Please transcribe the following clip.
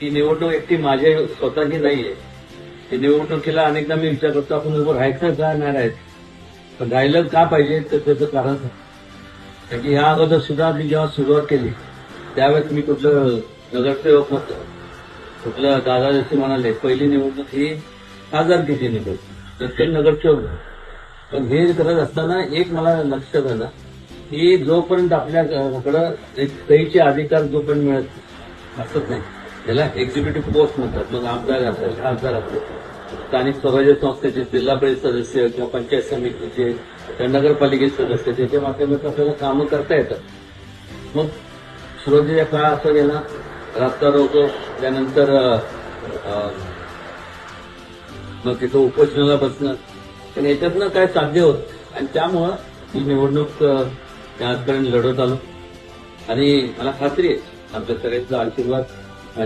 ही निवडणूक एकटी माझी स्वतःची नाहीये. ही निवडणुकीला अनेकदा मी विचार करतो आपण उभं राहायचं का नाही राहायचं, पण राहिलं का पाहिजे तर त्याचं कारण आहे. कारण की ह्या अगोदर सुद्धा मी जेव्हा सुरुवात केली त्यावेळेस मी कुठलं नगरसेवक नव्हतो. कुठलं दादा जसे म्हणाले पहिली निवडणूक ही खासदारकीची निवडणूक तर ते नगरसेवक. पण हे करत असताना एक मला लक्षात आलं की जोपर्यंत आपल्याकडं एक सहीचे अधिकार जोपर्यंत मिळत असत नाही त्याला एक्झिक्युटिव्ह पोस्ट म्हणतात. मग आमदार असेल खासदार असेल स्थानिक स्वराज्य संस्थेचे जिल्हा परिषद सदस्य किंवा पंचायत समितीचे किंवा नगरपालिकेचे सदस्य त्याच्या माध्यमातून आपल्याला कामं करता येतात. मग सुरुवातीच्या काळ असं गेला रस्ता रोको त्यानंतर मग तिथं उपोषणाला बसणं पण याच्यातनं काय साध्य होत आणि त्यामुळं ही निवडणूक आजपर्यंत लढवत आलो आणि मला खात्री आहे आमच्या सगळ्यांचा आशीर्वाद